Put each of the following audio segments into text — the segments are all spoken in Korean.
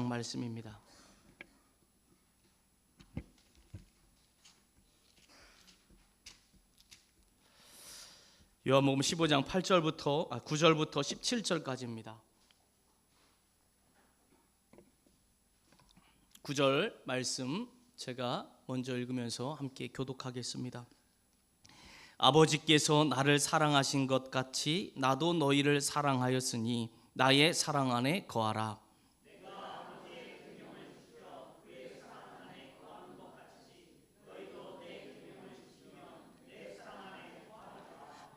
말씀입니다. 요한복음 15장 9절부터 17절까지입니다. 9절 말씀 제가 먼저 읽으면서 함께 교독하겠습니다. 아버지께서 나를 사랑하신 것 같이 나도 너희를 사랑하였으니 나의 사랑 안에 거하라.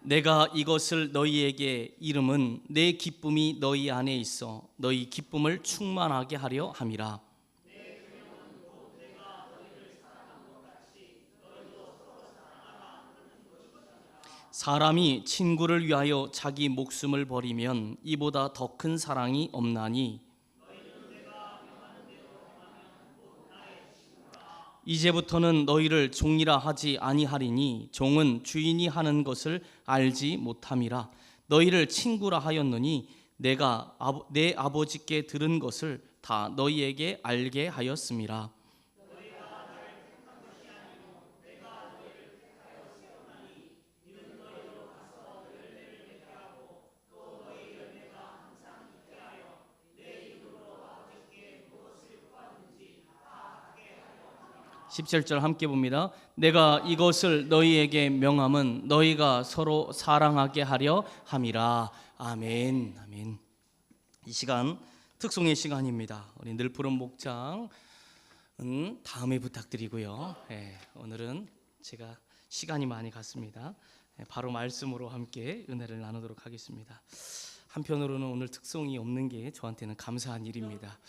내가 이것을 너희에게 이름은 내 기쁨이 너희 안에 있어 너희 기쁨을 충만하게 하려 함이라. 사람이 친구를 위하여 자기 목숨을 버리면 이보다 더 큰 사랑이 없나니 이제부터는 너희를 종이라 하지 아니하리니 종은 주인이 하는 것을 알지 못함이라. 너희를 친구라 하였노니 내가 내 아버지께 들은 것을 다 너희에게 알게 하였음이라. 십칠 절 함께 봅니다. 내가 이것을 너희에게 명함은 너희가 서로 사랑하게 하려 함이라. 아멘. 아멘. 이 시간 특송의 시간입니다. 우리 늘푸른 목장은 다음에 부탁드리고요. 오늘은 제가 시간이 많이 갔습니다. 바로 말씀으로 함께 은혜를 나누도록 하겠습니다. 한편으로는 오늘 특송이 없는 게 저한테는 감사한 일입니다.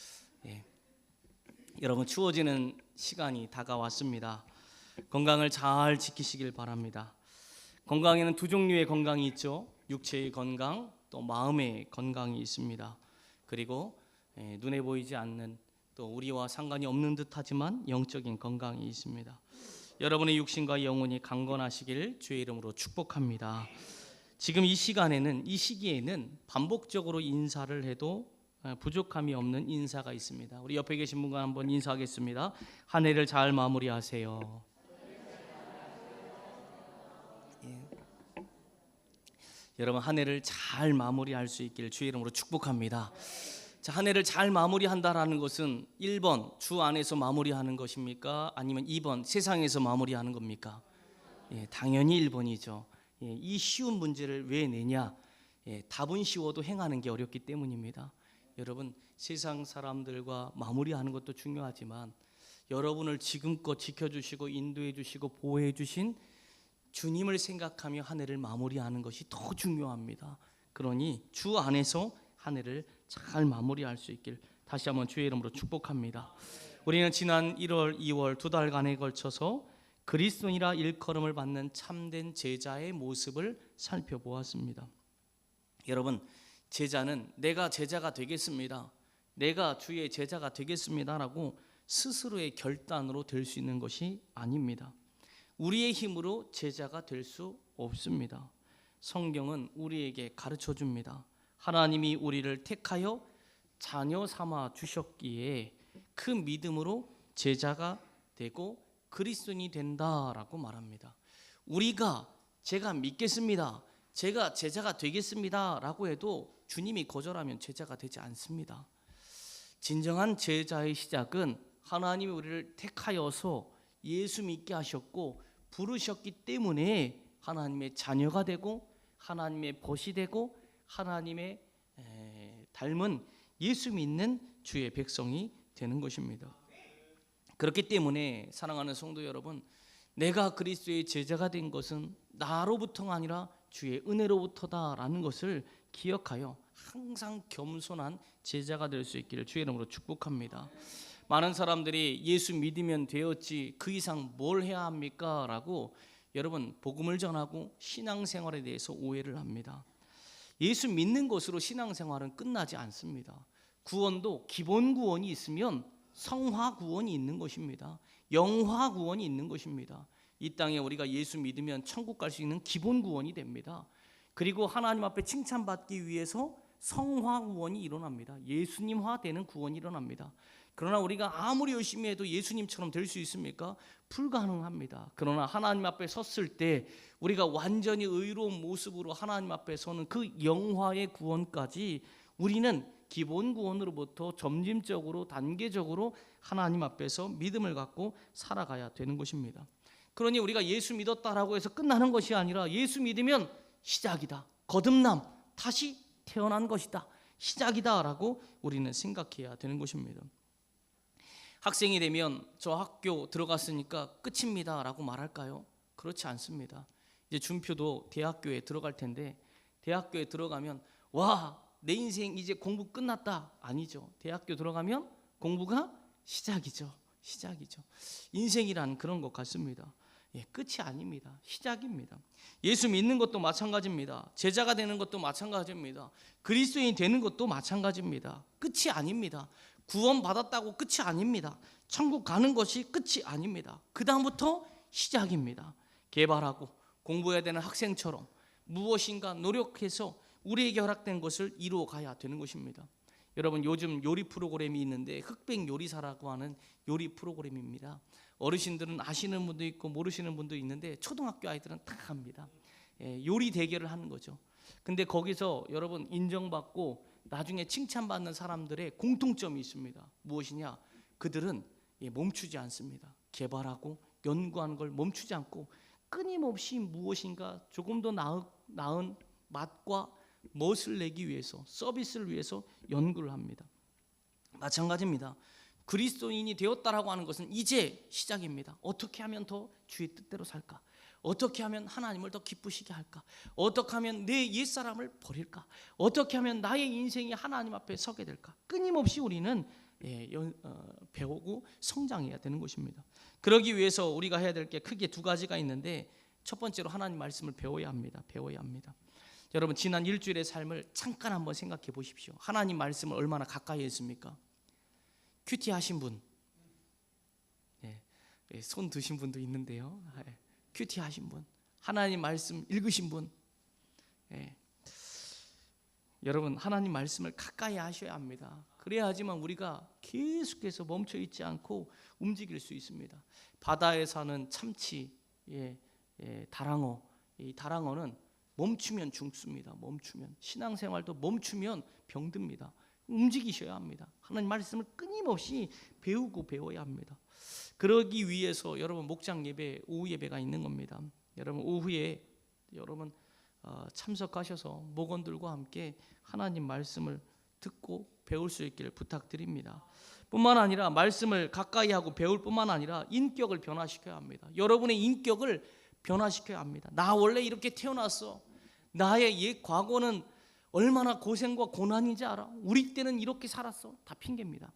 여러분, 추워지는 시간이 다가왔습니다. 건강을 잘 지키시길 바랍니다. 건강에는 두 종류의 건강이 있죠. 육체의 건강, 또 마음의 건강이 있습니다. 그리고 눈에 보이지 않는, 또 우리와 상관이 없는 듯하지만 영적인 건강이 있습니다. 여러분의 육신과 영혼이 강건하시길 주의 이름으로 축복합니다. 지금 이 시기에는 반복적으로 인사를 해도 부족함이 없는 인사가 있습니다. 우리 옆에 계신 분과 한번 인사하겠습니다. 한 해를 잘 마무리하세요. 여러분, 한 해를 잘 마무리할 수 있기를 주의 이름으로 축복합니다. 자, 한 해를 잘 마무리한다라는 것은 1번 주 안에서 마무리하는 것입니까? 아니면 2번 세상에서 마무리하는 겁니까? 당연히 1번이죠. 이 쉬운 문제를 왜 내냐? 답은 쉬워도 행하는 게 어렵기 때문입니다. 여러분, 세상 사람들과 마무리하는 것도 중요하지만 여러분을 지금껏 지켜주시고 인도해주시고 보호해주신 주님을 생각하며 한 해를 마무리하는 것이 더 중요합니다. 그러니 주 안에서 한 해를 잘 마무리할 수 있길 다시 한번 주의 이름으로 축복합니다. 우리는 지난 1월, 2월 두 달간에 걸쳐서 그리스도인이라 일컬음을 받는 참된 제자의 모습을 살펴보았습니다. 여러분, 제자는 내가 제자가 되겠습니다, 내가 주의 제자가 되겠습니다라고 스스로의 결단으로 될 수 있는 것이 아닙니다. 우리의 힘으로 제자가 될 수 없습니다. 성경은 우리에게 가르쳐 줍니다. 하나님이 우리를 택하여 자녀 삼아 주셨기에 그 믿음으로 제자가 되고 그리스도인이 된다라고 말합니다. 제가 믿겠습니다, 제가 제자가 되겠습니다 라고 해도 주님이 거절하면 제자가 되지 않습니다. 진정한 제자의 시작은 하나님이 우리를 택하여서 예수 믿게 하셨고 부르셨기 때문에 하나님의 자녀가 되고 하나님의 벗이 되고 하나님의 닮은 예수 믿는 주의 백성이 되는 것입니다. 그렇기 때문에 사랑하는 성도 여러분, 내가 그리스도의 제자가 된 것은 나로부터가 아니라 주의 은혜로부터다라는 것을 기억하여 항상 겸손한 제자가 될 수 있기를 주의 이름으로 축복합니다. 많은 사람들이 예수 믿으면 되었지 그 이상 뭘 해야 합니까? 라고 여러분, 복음을 전하고 신앙생활에 대해서 오해를 합니다. 예수 믿는 것으로 신앙생활은 끝나지 않습니다. 구원도 기본 구원이 있으면 성화 구원이 있는 것입니다. 영화 구원이 있는 것입니다. 이 땅에 우리가 예수 믿으면 천국 갈 수 있는 기본 구원이 됩니다. 그리고 하나님 앞에 칭찬받기 위해서 성화 구원이 일어납니다. 예수님화 되는 구원이 일어납니다. 그러나 우리가 아무리 열심히 해도 예수님처럼 될 수 있습니까? 불가능합니다. 그러나 하나님 앞에 섰을 때 우리가 완전히 의로운 모습으로 하나님 앞에 서는 그 영화의 구원까지 우리는 기본 구원으로부터 점진적으로 단계적으로 하나님 앞에서 믿음을 갖고 살아가야 되는 것입니다. 그러니 우리가 예수 믿었다라고 해서 끝나는 것이 아니라 예수 믿으면 시작이다, 거듭남, 다시 태어난 것이다, 시작이다라고 우리는 생각해야 되는 것입니다. 학생이 되면 저 학교 들어갔으니까 끝입니다라고 말할까요? 그렇지 않습니다. 이제 준표도 대학교에 들어갈 텐데 대학교에 들어가면 와, 내 인생 이제 공부 끝났다, 아니죠. 대학교 들어가면 공부가 시작이죠. 인생이란 그런 것 같습니다. 끝이 아닙니다. 시작입니다. 예수 믿는 것도 마찬가지입니다. 제자가 되는 것도 마찬가지입니다. 그리스도인이 되는 것도 마찬가지입니다. 끝이 아닙니다. 구원받았다고 끝이 아닙니다. 천국 가는 것이 끝이 아닙니다. 그 다음부터 시작입니다. 개발하고 공부해야 되는 학생처럼 무엇인가 노력해서 우리에게 허락된 것을 이루어 가야 되는 것입니다. 여러분, 요즘 요리 프로그램이 있는데 흑백 요리사라고 하는 요리 프로그램입니다. 어르신들은 아시는 분도 있고 모르시는 분도 있는데 초등학교 아이들은 다 합니다. 요리 대결을 하는 거죠. 근데 거기서 여러분 인정받고 나중에 칭찬받는 사람들의 공통점이 있습니다. 무엇이냐? 그들은 멈추지 않습니다. 개발하고 연구하는 걸 멈추지 않고 끊임없이 무엇인가 조금 더 나은 맛과 멋을 내기 위해서, 서비스를 위해서 연구를 합니다. 마찬가지입니다. 그리스도인이 되었다라고 하는 것은 이제 시작입니다. 어떻게 하면 더 주의 뜻대로 살까? 어떻게 하면 하나님을 더 기쁘시게 할까? 어떻게 하면 내 옛사람을 버릴까? 어떻게 하면 나의 인생이 하나님 앞에 서게 될까? 끊임없이 우리는 배우고 성장해야 되는 것입니다. 그러기 위해서 우리가 해야 될 게 크게 두 가지가 있는데, 첫 번째로 하나님 말씀을 배워야 합니다. 여러분, 지난 일주일의 삶을 잠깐 한번 생각해 보십시오. 하나님 말씀을 얼마나 가까이 했습니까? 큐티 하신 분, 손 드신 분도 있는데요. 큐티 하신 분, 하나님 말씀 읽으신 분, 여러분, 하나님 말씀을 가까이 하셔야 합니다. 그래야지만 우리가 계속해서 멈춰 있지 않고 움직일 수 있습니다. 바다에 사는 참치, 다랑어, 이 다랑어는 멈추면 죽습니다. 멈추면, 신앙생활도 멈추면 병듭니다. 움직이셔야 합니다. 하나님 말씀을 끊임없이 배우고 배워야 합니다. 그러기 위해서 여러분, 목장 예배, 오후 예배가 있는 겁니다. 여러분, 오후에 여러분 참석하셔서 목원들과 함께 하나님 말씀을 듣고 배울 수 있기를 부탁드립니다. 뿐만 아니라 말씀을 가까이 하고 배울 뿐만 아니라 인격을 변화시켜야 합니다. 여러분의 인격을 변화시켜야 합니다. 나 원래 이렇게 태어났어. 나의 옛 과거는 얼마나 고생과 고난인지 알아? 우리 때는 이렇게 살았어. 다 핑계입니다.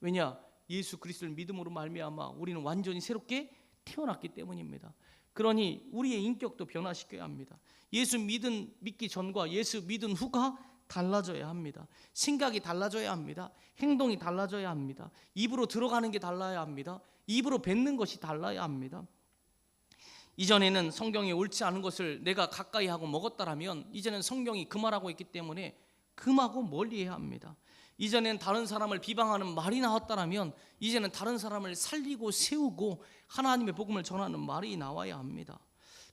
왜냐? 예수 그리스도를 믿음으로 말미암아 우리는 완전히 새롭게 태어났기 때문입니다. 그러니 우리의 인격도 변화시켜야 합니다. 예수 믿기 전과 예수 믿은 후가 달라져야 합니다. 생각이 달라져야 합니다. 행동이 달라져야 합니다. 입으로 들어가는 게 달라야 합니다. 입으로 뱉는 것이 달라야 합니다. 이전에는 성경에 옳지 않은 것을 내가 가까이 하고 먹었다라면 이제는 성경이 금하라고 했기 때문에 금하고 멀리해야 합니다. 이전에는 다른 사람을 비방하는 말이 나왔다라면 이제는 다른 사람을 살리고 세우고 하나님의 복음을 전하는 말이 나와야 합니다.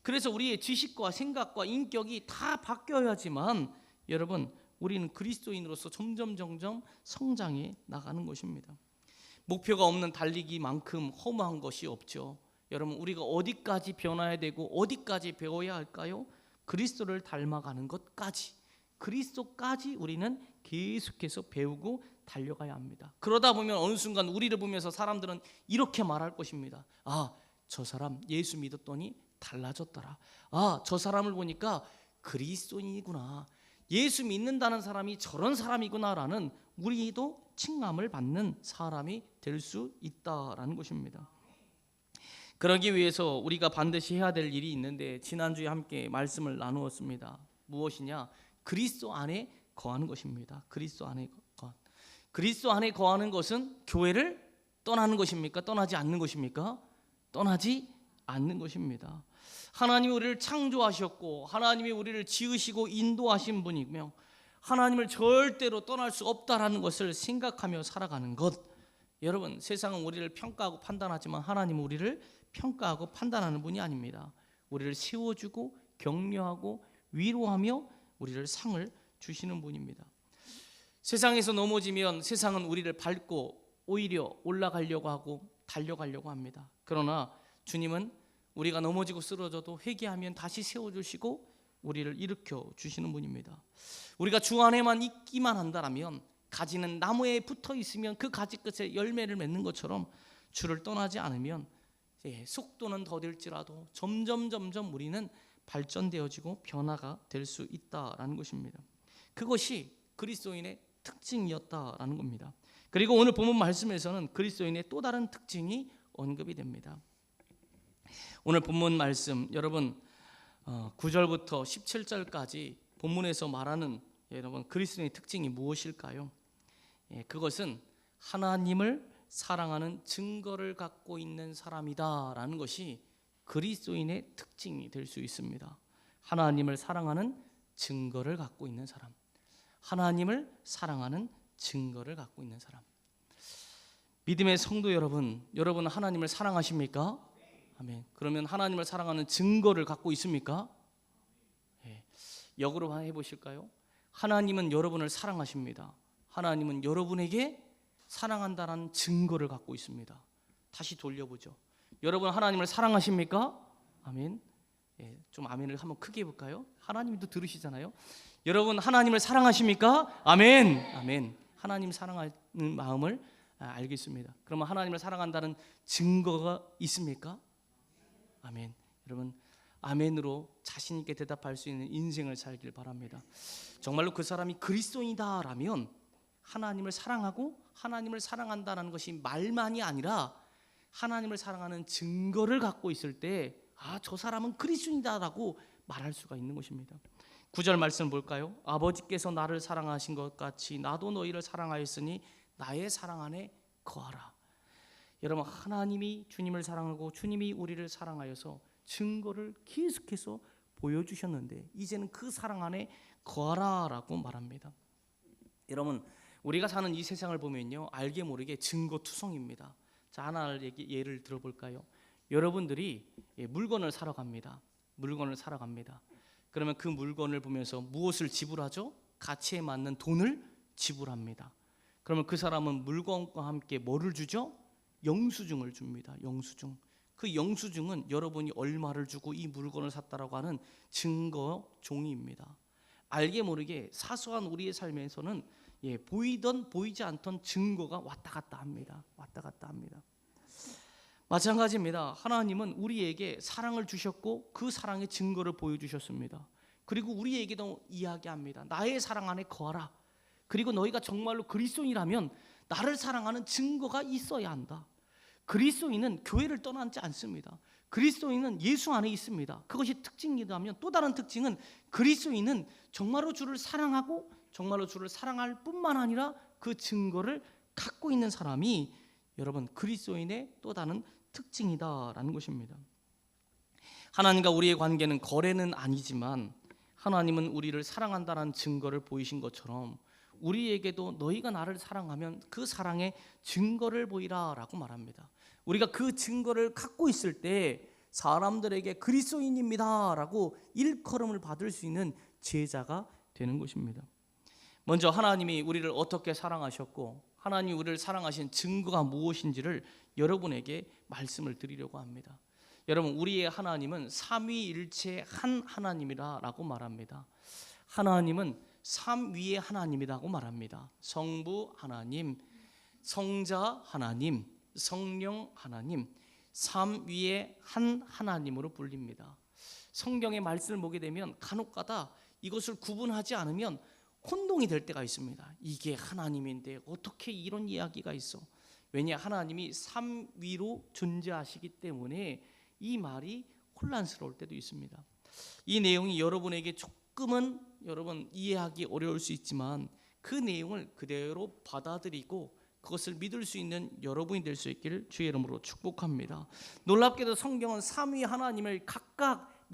그래서 우리의 지식과 생각과 인격이 다 바뀌어야지만 여러분, 우리는 그리스도인으로서 점점 성장해 나가는 것입니다. 목표가 없는 달리기만큼 허무한 것이 없죠. 여러분, 우리가 어디까지 변화해야 되고 어디까지 배워야 할까요? 그리스도를 닮아가는 것까지, 그리스도까지 우리는 계속해서 배우고 달려가야 합니다. 그러다 보면 어느 순간 우리를 보면서 사람들은 이렇게 말할 것입니다. 아, 저 사람 예수 믿었더니 달라졌더라. 아, 저 사람을 보니까 그리스도인이구나. 예수 믿는다는 사람이 저런 사람이구나라는 우리도 칭함을 받는 사람이 될 수 있다라는 것입니다. 그러기 위해서 우리가 반드시 해야 될 일이 있는데, 지난주에 함께 말씀을 나누었습니다. 무엇이냐? 그리스도 안에 거하는 것입니다. 그리스도 안에 거하는 것은 교회를 떠나는 것입니까? 떠나지 않는 것입니까? 떠나지 않는 것입니다. 하나님이 우리를 창조하셨고 하나님이 우리를 지으시고 인도하신 분이며 하나님을 절대로 떠날 수 없다라는 것을 생각하며 살아가는 것. 여러분, 세상은 우리를 평가하고 판단하지만 하나님은 우리를 평가하고 판단하는 분이 아닙니다. 우리를 세워주고 격려하고 위로하며 우리를 상을 주시는 분입니다. 세상에서 넘어지면 세상은 우리를 밟고 오히려 올라가려고 하고 달려가려고 합니다. 그러나 주님은 우리가 넘어지고 쓰러져도 회개하면 다시 세워주시고 우리를 일으켜 주시는 분입니다. 우리가 주 안에만 있기만 한다면, 가지는 나무에 붙어 있으면 그 가지 끝에 열매를 맺는 것처럼 주를 떠나지 않으면 속도는 더딜지라도 점점 우리는 발전되어지고 변화가 될 수 있다라는 것입니다. 그것이 그리스도인의 특징이었다라는 겁니다. 그리고 오늘 본문 말씀에서는 그리스도인의 또 다른 특징이 언급이 됩니다. 오늘 본문 말씀, 여러분 9절부터 17절까지 본문에서 말하는 여러분 그리스도인의 특징이 무엇일까요? 그것은 하나님을 사랑하는 증거를 갖고 있는 사람이다라는 것이 그리스도인의 특징이 될 수 있습니다. 하나님을 사랑하는 증거를 갖고 있는 사람, 하나님을 사랑하는 증거를 갖고 있는 사람. 믿음의 성도 여러분, 여러분은 하나님을 사랑하십니까? 아멘. 그러면 하나님을 사랑하는 증거를 갖고 있습니까? 역으로 해보실까요? 하나님은 여러분을 사랑하십니다. 하나님은 여러분에게 사랑한다는 증거를 갖고 있습니다. 다시 돌려보죠. 여러분 하나님을 사랑하십니까? 아멘. 좀 아멘을 한번 크게 해볼까요? 하나님도 들으시잖아요. 여러분 하나님을 사랑하십니까? 아멘. 아멘. 하나님 사랑하는 마음을 알겠습니다. 그러면 하나님을 사랑한다는 증거가 있습니까? 아멘. 여러분 아멘으로 자신 있게 대답할 수 있는 인생을 살길 바랍니다. 정말로 그 사람이 그리스도인이다라면 하나님을 사랑하고 하나님을 사랑한다는 것이 말만이 아니라 하나님을 사랑하는 증거를 갖고 있을 때 저 사람은 그리스도인이다라고 말할 수가 있는 것입니다. 9절 말씀 볼까요? 아버지께서 나를 사랑하신 것 같이 나도 너희를 사랑하였으니 나의 사랑 안에 거하라. 여러분 하나님이 주님을 사랑하고 주님이 우리를 사랑하여서 증거를 계속해서 보여주셨는데 이제는 그 사랑 안에 거하라라고 말합니다. 여러분 우리가 사는 이 세상을 보면요 알게 모르게 증거투성입니다. 자 하나 예를 들어볼까요? 여러분들이 물건을 사러 갑니다. 물건을 사러 갑니다. 그러면 그 물건을 보면서 무엇을 지불하죠? 가치에 맞는 돈을 지불합니다. 그러면 그 사람은 물건과 함께 뭐를 주죠? 영수증을 줍니다. 영수증. 그 영수증은 여러분이 얼마를 주고 이 물건을 샀다라고 하는 증거 종이입니다. 알게 모르게 사소한 우리의 삶에서는 보이던 보이지 않던 증거가 왔다 갔다 합니다. 왔다 갔다 합니다. 마찬가지입니다. 하나님은 우리에게 사랑을 주셨고 그 사랑의 증거를 보여주셨습니다. 그리고 우리에게도 이야기합니다. 나의 사랑 안에 거하라. 그리고 너희가 정말로 그리스도인이라면 나를 사랑하는 증거가 있어야 한다. 그리스도인은 교회를 떠나지 않습니다. 그리스도인은 예수 안에 있습니다. 그것이 특징이라면 또 다른 특징은 그리스도인은 정말로 주를 사랑하고 정말로 주를 사랑할 뿐만 아니라 그 증거를 갖고 있는 사람이 여러분 그리스도인의 또 다른 특징이다라는 것입니다. 하나님과 우리의 관계는 거래는 아니지만 하나님은 우리를 사랑한다는 증거를 보이신 것처럼 우리에게도 너희가 나를 사랑하면 그 사랑의 증거를 보이라라고 말합니다. 우리가 그 증거를 갖고 있을 때 사람들에게 그리스도인입니다라고 일컬음을 받을 수 있는 제자가 되는 것입니다. 먼저 하나님이 우리를 어떻게 사랑하셨고 하나님이 우리를 사랑하신 증거가 무엇인지를 여러분에게 말씀을 드리려고 합니다. 여러분 우리의 하나님은 삼위일체 한 하나님이라고 말합니다. 하나님은 삼위의 하나님이라고 말합니다. 성부 하나님, 성자 하나님, 성령 하나님, 삼위의 한 하나님으로 불립니다. 성경의 말씀을 보게 되면 간혹가다 이것을 구분하지 않으면 혼동이 될 때가 있습니다. 이게 하나님인데 어떻게 이런 이야기가 있어? 왜냐 하나님이 삼위로 존재하시기 때문에 이 말이 혼란스러울 때도 있습니다. 이 내용이 여러분에게 조금은 여러분 이해하기 어려울 수 있지만 그 내용을 그대로 받아들이고 그것을 믿을 수 있는 여러분이 될 수 있기를 주의 이름으로 축복합니다. 놀랍게도 성경은 삼위 하나님을 각각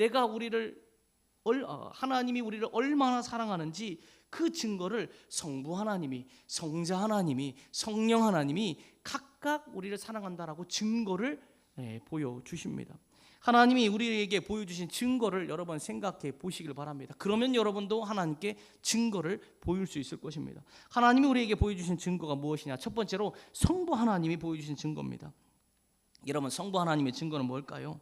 하나님이 우리를 얼마나 사랑하는지 그 증거를 성부 하나님이, 성자 하나님이, 성령 하나님이 각각 우리를 사랑한다라고 증거를 보여주십니다. 하나님이 우리에게 보여주신 증거를 여러분 생각해 보시길 바랍니다. 그러면 여러분도 하나님께 증거를 보일 수 있을 것입니다. 하나님이 우리에게 보여주신 증거가 무엇이냐? 첫 번째로 성부 하나님이 보여주신 증거입니다. 여러분, 성부 하나님의 증거는 뭘까요?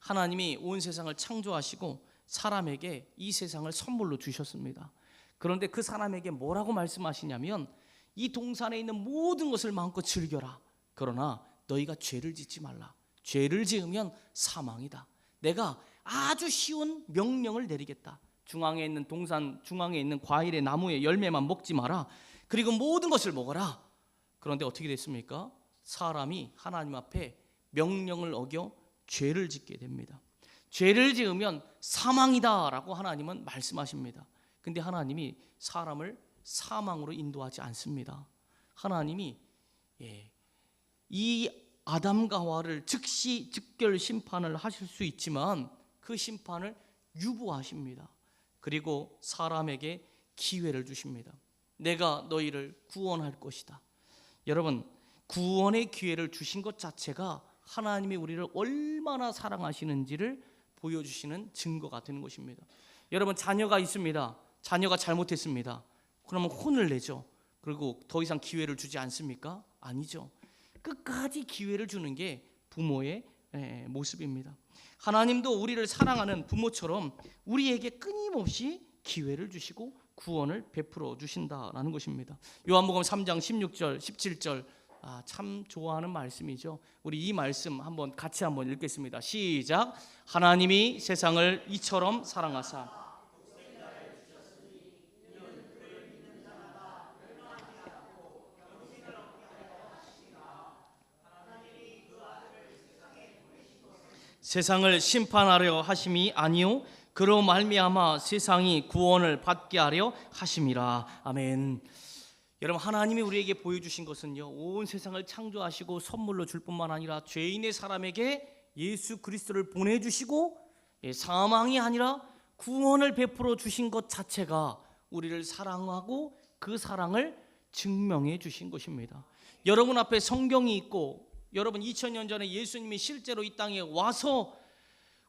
하나님이 온 세상을 창조하시고 사람에게 이 세상을 선물로 주셨습니다. 그런데 그 사람에게 뭐라고 말씀하시냐면, 이 동산에 있는 모든 것을 마음껏 즐겨라. 그러나 너희가 죄를 짓지 말라. 죄를 지으면 사망이다. 내가 아주 쉬운 명령을 내리겠다. 중앙에 있는 동산 중앙에 있는 과일의 나무의 열매만 먹지 마라. 그리고 모든 것을 먹어라. 그런데 어떻게 됐습니까? 사람이 하나님 앞에 명령을 어겨 죄를 짓게 됩니다. 죄를 지으면 사망이다라고 하나님은 말씀하십니다. 근데 하나님이 사람을 사망으로 인도하지 않습니다. 하나님이 이 아담과 하와를 즉시 즉결 심판을 하실 수 있지만 그 심판을 유보하십니다. 그리고 사람에게 기회를 주십니다. 내가 너희를 구원할 것이다. 여러분, 구원의 기회를 주신 것 자체가 하나님이 우리를 얼마나 사랑하시는지를 보여주시는 증거가 되는 것입니다. 여러분, 자녀가 있습니다. 자녀가 잘못했습니다. 그러면 혼을 내죠. 그리고 더 이상 기회를 주지 않습니까? 아니죠. 끝까지 기회를 주는 게 부모의 모습입니다. 하나님도 우리를 사랑하는 부모처럼 우리에게 끊임없이 기회를 주시고 구원을 베풀어 주신다라는 것입니다. 요한복음 3장 16절 17절 참 좋아하는 말씀이죠. 우리 이 말씀 같이 한번 읽겠습니다. 시작. 하나님이 세상을 이처럼 사랑하사 세상을 심판하려 하심이 아니요 그로 말미암아 세상이 구원을 받게 하려 하심이라. 아멘. 여러분, 하나님이 우리에게 보여주신 것은요, 온 세상을 창조하시고 선물로 줄 뿐만 아니라 죄인의 사람에게 예수 그리스도를 보내주시고 사망이 아니라 구원을 베풀어 주신 것 자체가 우리를 사랑하고 그 사랑을 증명해 주신 것입니다. 여러분 앞에 성경이 있고 여러분 2000년 전에 예수님이 실제로 이 땅에 와서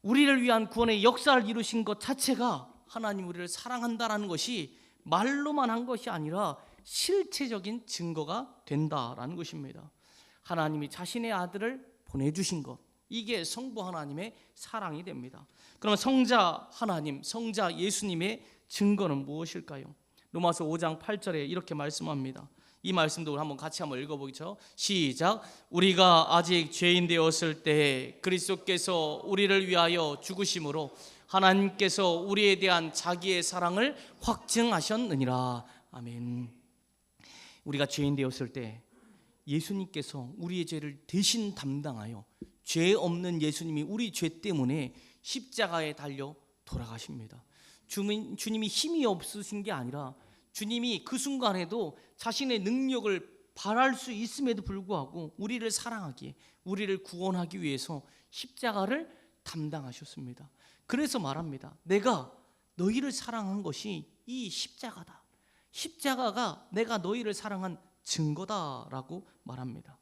우리를 위한 구원의 역사를 이루신 것 자체가 하나님 우리를 사랑한다라는 것이 말로만 한 것이 아니라 실체적인 증거가 된다라는 것입니다. 하나님이 자신의 아들을 보내주신 것, 이게 성부 하나님의 사랑이 됩니다. 그러면 성자 하나님, 성자 예수님의 증거는 무엇일까요? 로마서 5장 8절에 이렇게 말씀합니다. 이 말씀도 한번 같이 한번 읽어보죠. 시작. 우리가 아직 죄인 되었을 때 그리스도께서 우리를 위하여 죽으심으로 하나님께서 우리에 대한 자기의 사랑을 확증하셨느니라. 아멘. 우리가 죄인 되었을 때 예수님께서 우리의 죄를 대신 담당하여 죄 없는 예수님이 우리 죄 때문에 십자가에 달려 돌아가십니다. 주님이 힘이 없으신 게 아니라 주님이 그 순간에도 자신의 능력을 발할 수 있음에도 불구하고 우리를 사랑하기에, 우리를 구원하기 위해서 십자가를 담당하셨습니다. 그래서 말합니다. 내가 너희를 사랑한 것이 이 십자가다. 십자가가 내가 너희를 사랑한 증거다라고 말합니다.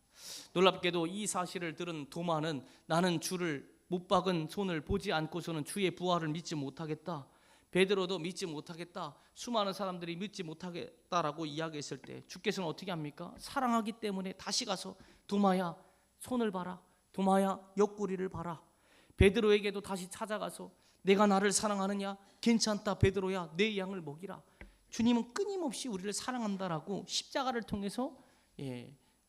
놀랍게도 이 사실을 들은 도마는 나는 주를 못 박은 손을 보지 않고서는 주의 부활을 믿지 못하겠다. 베드로도 믿지 못하겠다. 수많은 사람들이 믿지 못하겠다라고 이야기했을 때 주께서는 어떻게 합니까? 사랑하기 때문에 다시 가서 도마야 손을 봐라. 도마야 옆구리를 봐라. 베드로에게도 다시 찾아가서 내가 나를 사랑하느냐? 괜찮다 베드로야 내 양을 먹이라. 주님은 끊임없이 우리를 사랑한다라고 십자가를 통해서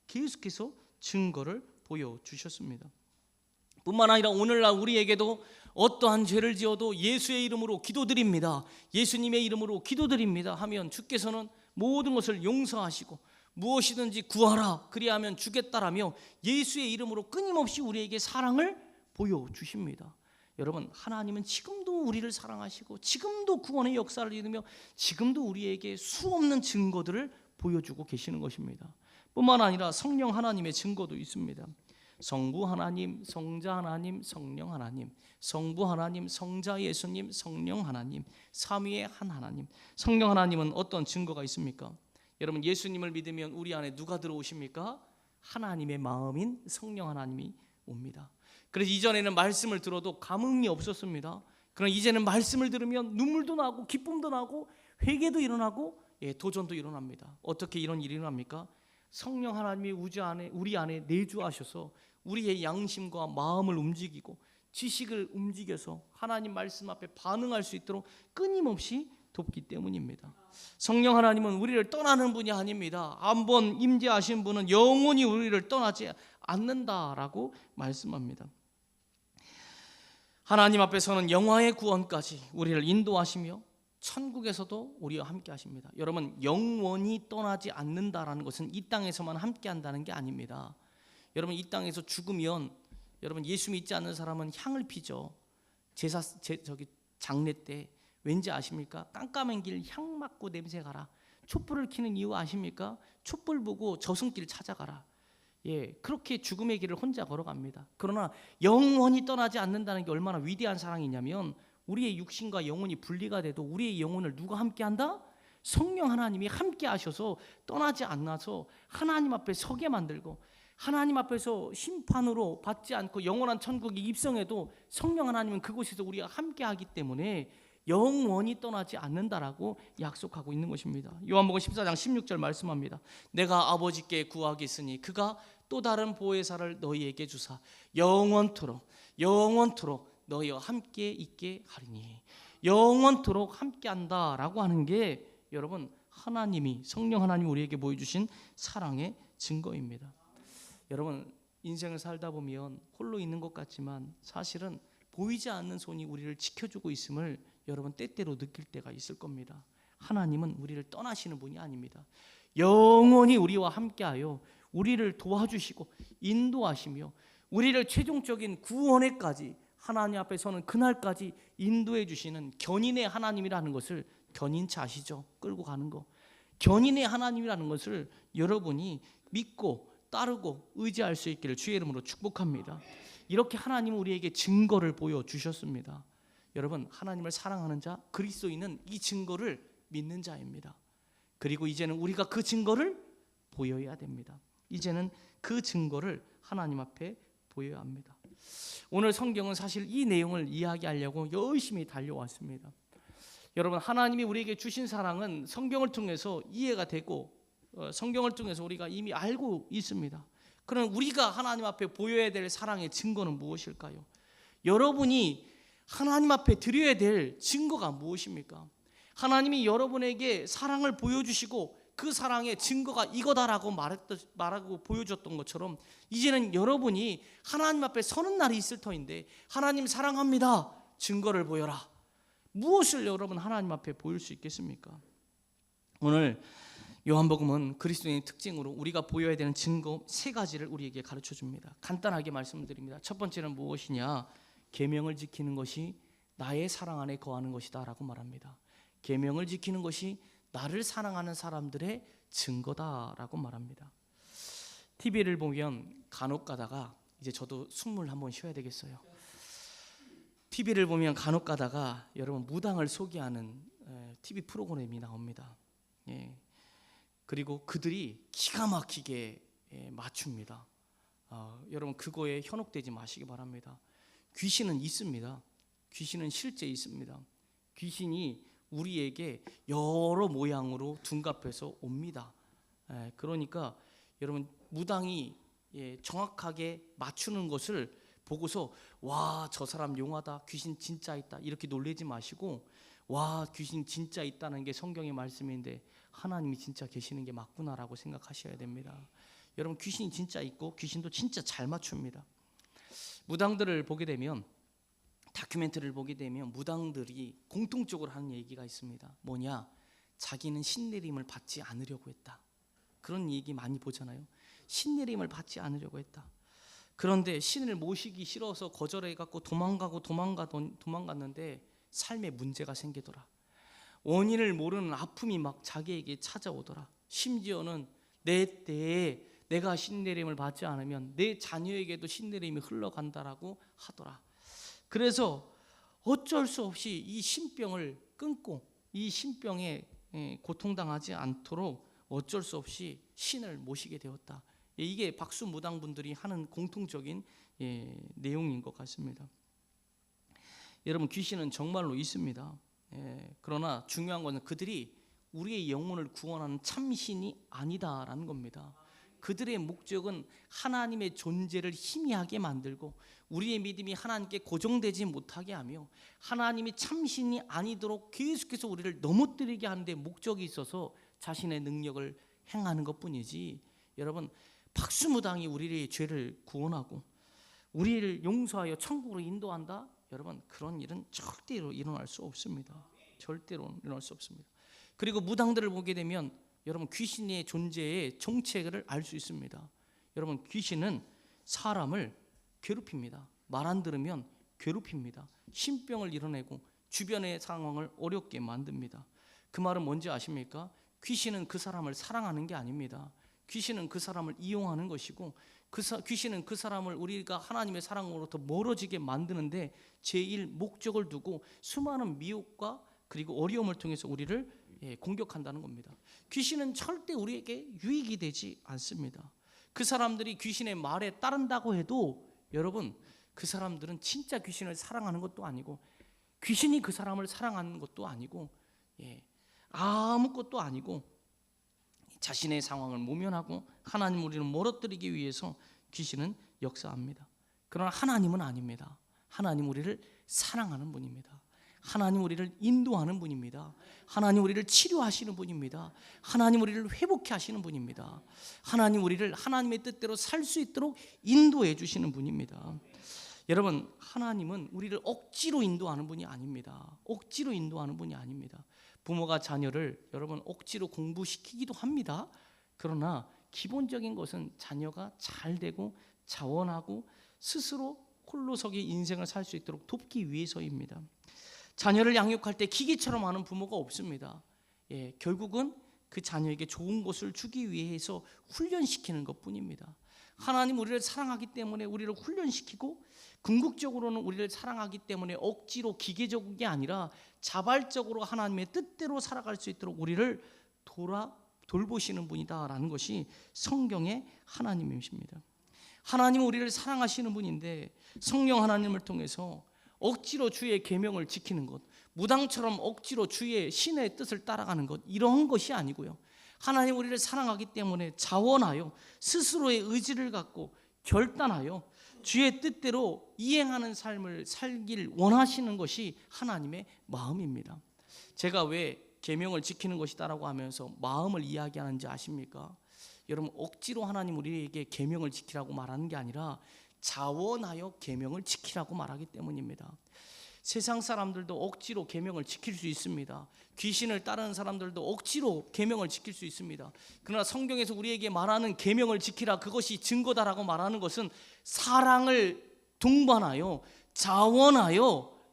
계속해서 증거를 보여주셨습니다. 뿐만 아니라 오늘날 우리에게도 어떠한 죄를 지어도 예수의 이름으로 기도드립니다. 예수님의 이름으로 기도드립니다 하면 주께서는 모든 것을 용서하시고 무엇이든지 구하라 그리하면 주겠다라며 예수의 이름으로 끊임없이 우리에게 사랑을 보여주십니다. 여러분, 하나님은 지금도 우리를 사랑하시고 지금도 구원의 역사를 이루며 지금도 우리에게 수없는 증거들을 보여주고 계시는 것입니다. 뿐만 아니라 성령 하나님의 증거도 있습니다. 성부 하나님, 성자 하나님, 성령 하나님, 성부 하나님, 성자 예수님, 성령 하나님, 삼위의 한 하나님. 성령 하나님은 어떤 증거가 있습니까? 여러분, 예수님을 믿으면 우리 안에 누가 들어오십니까? 하나님의 마음인 성령 하나님이 옵니다. 그래서 이전에는 말씀을 들어도 감흥이 없었습니다. 그러나 이제는 말씀을 들으면 눈물도 나고 기쁨도 나고 회개도 일어나고 도전도 일어납니다. 어떻게 이런 일이 일어납니까? 성령 하나님이 우리 안에 내주하셔서 우리의 양심과 마음을 움직이고 지식을 움직여서 하나님 말씀 앞에 반응할 수 있도록 끊임없이 돕기 때문입니다. 성령 하나님은 우리를 떠나는 분이 아닙니다. 한번 임재하신 분은 영원히 우리를 떠나지 않는다라고 말씀합니다. 하나님 앞에서는 영화의 구원까지 우리를 인도하시며 천국에서도 우리와 함께 하십니다. 여러분, 영원히 떠나지 않는다라는 것은 이 땅에서만 함께 한다는 게 아닙니다. 여러분, 이 땅에서 죽으면 여러분, 예수 믿지 않는 사람은 향을 피죠. 장례 때 왠지 아십니까? 깜깜한 길 향 맡고 냄새 가라. 촛불을 켜는 이유 아십니까? 촛불 보고 저승길 찾아가라. 그렇게 죽음의 길을 혼자 걸어갑니다. 그러나 영원히 떠나지 않는다는 게 얼마나 위대한 사랑이냐면, 우리의 육신과 영혼이 분리가 돼도 우리의 영혼을 누가 함께 한다? 성령 하나님이 함께 하셔서 떠나지 않아서 하나님 앞에 서게 만들고, 하나님 앞에서 심판으로 받지 않고 영원한 천국에 입성해도 성령 하나님은 그곳에서 우리가 함께 하기 때문에 영원히 떠나지 않는다라고 약속하고 있는 것입니다. 요한복음 14장 16절 말씀합니다. 내가 아버지께 구하겠으니 그가 또 다른 보혜사를 너희에게 주사 영원토록 너희와 함께 있게 하리니. 영원토록 함께 한다라고 하는 게 여러분, 하나님이, 성령 하나님이 우리에게 보여주신 사랑의 증거입니다. 여러분, 인생을 살다 보면 홀로 있는 것 같지만 사실은 보이지 않는 손이 우리를 지켜주고 있음을 여러분 때때로 느낄 때가 있을 겁니다. 하나님은 우리를 떠나시는 분이 아닙니다. 영원히 우리와 함께하여 우리를 도와주시고 인도하시며 우리를 최종적인 구원에까지, 하나님 앞에 서는 그날까지 인도해 주시는 견인의 하나님이라는 것을, 견인차 아시죠? 끌고 가는 거. 견인의 하나님이라는 것을 여러분이 믿고 따르고 의지할 수 있기를 주의 이름으로 축복합니다. 이렇게 하나님은 우리에게 증거를 보여주셨습니다. 여러분, 하나님을 사랑하는 자, 그리스도인은 이 증거를 믿는 자입니다. 그리고 이제는 우리가 그 증거를 보여야 됩니다. 이제는 그 증거를 하나님 앞에 보여야 합니다. 오늘 성경은 사실 이 내용을 이야기하려고 열심히 달려왔습니다. 여러분, 하나님이 우리에게 주신 사랑은 성경을 통해서 이해가 되고 성경을 통해서 우리가 이미 알고 있습니다. 그럼 우리가 하나님 앞에 보여야 될 사랑의 증거는 무엇일까요? 여러분이 하나님 앞에 드려야 될 증거가 무엇입니까? 하나님이 여러분에게 사랑을 보여주시고 그 사랑의 증거가 이거다라고 말하고 보여줬던 것처럼, 이제는 여러분이 하나님 앞에 서는 날이 있을 터인데, 하나님 사랑합니다, 증거를 보여라. 무엇을 여러분 하나님 앞에 보일 수 있겠습니까? 오늘 요한복음은 그리스도인의 특징으로 우리가 보여야 되는 증거 3가지를 우리에게 가르쳐 줍니다. 간단하게 말씀드립니다. 첫 번째는 무엇이냐? 계명을 지키는 것이 나의 사랑 안에 거하는 것이다 라고 말합니다. 계명을 지키는 것이 나를 사랑하는 사람들의 증거다라고 말합니다. TV를 보면 간혹 가다가, 이제 저도 숨을 한번 쉬어야 되겠어요. TV를 보면 간혹 가다가 여러분 무당을 소개하는 TV 프로그램이 나옵니다. 그리고 그들이 기가 막히게 맞춥니다. 여러분, 그거에 현혹되지 마시기 바랍니다. 귀신은 있습니다. 귀신은 실제 있습니다. 귀신이 우리에게 여러 모양으로 둔갑해서 옵니다. 그러니까 여러분, 무당이 정확하게 맞추는 것을 보고서 와, 저 사람 용하다, 귀신 진짜 있다 이렇게 놀라지 마시고, 와, 귀신 진짜 있다는 게 성경의 말씀인데 하나님이 진짜 계시는 게 맞구나라고 생각하셔야 됩니다. 여러분, 귀신이 진짜 있고 귀신도 진짜 잘 맞춥니다. 무당들을 보게 되면, 다큐멘터리를 보게 되면 무당들이 공통적으로 하는 얘기가 있습니다. 뭐냐? 자기는 신내림을 받지 않으려고 했다. 그런 얘기 많이 보잖아요. 신내림을 받지 않으려고 했다. 그런데 신을 모시기 싫어서 거절해갖고 도망갔는데 삶에 문제가 생기더라. 원인을 모르는 아픔이 막 자기에게 찾아오더라. 심지어는 내 때에 내가 신내림을 받지 않으면 내 자녀에게도 신내림이 흘러간다라고 하더라. 그래서 어쩔 수 없이 이 신병을 끊고 이 신병에 고통당하지 않도록 어쩔 수 없이 신을 모시게 되었다. 이게 박수무당분들이 하는 공통적인 내용인 것 같습니다. 여러분, 귀신은 정말로 있습니다. 그러나 중요한 것은 그들이 우리의 영혼을 구원하는 참신이 아니다라는 겁니다. 그들의 목적은 하나님의 존재를 희미하게 만들고 우리의 믿음이 하나님께 고정되지 못하게 하며 하나님이 참신이 아니도록 계속해서 우리를 넘어뜨리게 하는 데 목적이 있어서 자신의 능력을 행하는 것뿐이지, 여러분, 박수무당이 우리의 죄를 구원하고 우리를 용서하여 천국으로 인도한다? 여러분, 그런 일은 절대로 일어날 수 없습니다. 절대로 일어날 수 없습니다. 그리고 무당들을 보게 되면 여러분, 귀신의 존재의 정체를 알 수 있습니다. 여러분, 귀신은 사람을 괴롭힙니다. 말 안 들으면 괴롭힙니다. 신병을 이뤄내고 주변의 상황을 어렵게 만듭니다. 그 말은 뭔지 아십니까? 귀신은 그 사람을 사랑하는 게 아닙니다. 귀신은 그 사람을 이용하는 것이고 귀신은 그 사람을 우리가 하나님의 사랑으로부터 멀어지게 만드는데 제1 목적을 두고 수많은 미혹과 그리고 어려움을 통해서 우리를 공격한다는 겁니다. 귀신은 절대 우리에게 유익이 되지 않습니다. 그 사람들이 귀신의 말에 따른다고 해도 여러분, 그 사람들은 진짜 귀신을 사랑하는 것도 아니고 귀신이 그 사람을 사랑하는 것도 아니고 아무것도 아니고 자신의 상황을 모면하고 하나님 우리를 멀어뜨리기 위해서 귀신은 역사합니다. 그러나 하나님은 아닙니다. 하나님 우리를 사랑하는 분입니다. 하나님 우리를 인도하는 분입니다. 하나님 우리를 치료하시는 분입니다. 하나님 우리를 회복해 하시는 분입니다. 하나님 우리를 하나님의 뜻대로 살 수 있도록 인도해 주시는 분입니다. 여러분, 하나님은 우리를 억지로 인도하는 분이 아닙니다. 억지로 인도하는 분이 아닙니다. 부모가 자녀를 여러분 억지로 공부시키기도 합니다. 그러나 기본적인 것은 자녀가 잘 되고 자원하고 스스로 홀로서기 인생을 살 수 있도록 돕기 위해서입니다. 자녀를 양육할 때 기계처럼 하는 부모가 없습니다. 결국은 그 자녀에게 좋은 것을 주기 위해서 훈련시키는 것뿐입니다. 하나님 우리를 사랑하기 때문에 우리를 훈련시키고 궁극적으로는 우리를 사랑하기 때문에 억지로 기계적인 게 아니라 자발적으로 하나님의 뜻대로 살아갈 수 있도록 우리를 돌보시는 분이다라는 것이 성경의 하나님이십니다. 하나님은 우리를 사랑하시는 분인데 성령 하나님을 통해서 억지로 주의 계명을 지키는 것, 무당처럼 억지로 주의 신의 뜻을 따라가는 것, 이런 것이 아니고요. 하나님 우리를 사랑하기 때문에 자원하여 스스로의 의지를 갖고 결단하여 주의 뜻대로 이행하는 삶을 살길 원하시는 것이 하나님의 마음입니다. 제가 왜 계명을 지키는 것이다라고 하면서 마음을 이야기하는지 아십니까? 여러분, 억지로 하나님 우리에게 계명을 지키라고 말하는 게 아니라 자원하여 계명을 지키라고 말하기 때문입니다. 세상 사람들도 억지로 계명을 지킬 수 있습니다. 귀신을 따르는 사람들도 억지로 계명을 지킬 수 있습니다. 그러나 성경에서 우리에게 말하는 계명을 지키라, 그것이 증거다라고 말하는 것은 사랑을 동반하여 자원하여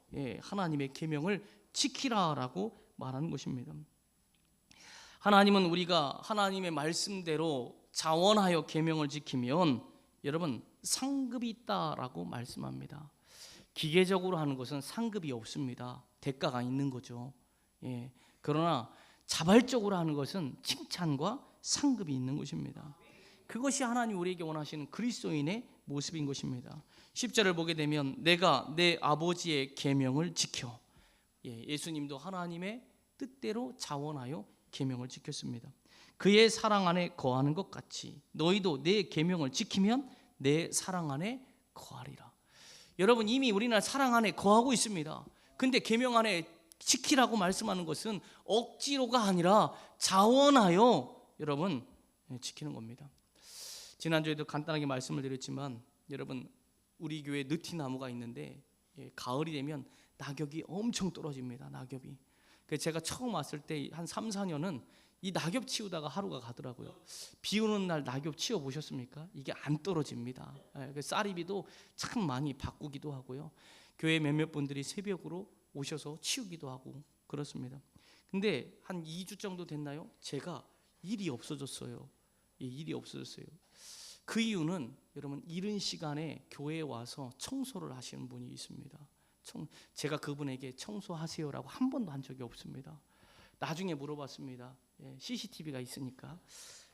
하나님의 계명을 지키라라고 말하는 것입니다. 하나님은 우리가 하나님의 말씀대로 자원하여 계명을 지키면 여러분 상급이 있다라고 말씀합니다. 기계적으로 하는 것은 상급이 없습니다. 대가가 있는 거죠. 그러나 자발적으로 하는 것은 칭찬과 상급이 있는 것입니다. 그것이 하나님 우리에게 원하시는 그리스도인의 모습인 것입니다. 10절을 보게 되면 내가 내 아버지의 계명을 지켜. 예수님도 하나님의 뜻대로 자원하여 계명을 지켰습니다. 그의 사랑 안에 거하는 것 같이 너희도 내 계명을 지키면 내 사랑 안에 거하리라. 여러분, 이미 우리는 사랑 안에 거하고 있습니다. 근데 계명 안에 지키라고 말씀하는 것은 억지로가 아니라 자원하여 여러분 지키는 겁니다. 지난주에도 간단하게 말씀을 드렸지만 여러분, 우리 교회에 느티나무가 있는데 가을이 되면 낙엽이 엄청 떨어집니다. 낙엽이. 그래서 제가 처음 왔을 때 한 3, 4년은 이 낙엽 치우다가 하루가 가더라고요. 비 오는 날 낙엽 치워 보셨습니까? 이게 안 떨어집니다. 쌀이비도 참 많이 바꾸기도 하고요. 교회 몇몇 분들이 새벽으로 오셔서 치우기도 하고 그렇습니다. 근데 한 2주 정도 됐나요? 제가 일이 없어졌어요. 일이 없어졌어요. 그 이유는 여러분 이른 시간에 교회에 와서 청소를 하시는 분이 있습니다. 제가 그분에게 청소하세요라고 한 번도 한 적이 없습니다. 나중에 물어봤습니다. CCTV가 있으니까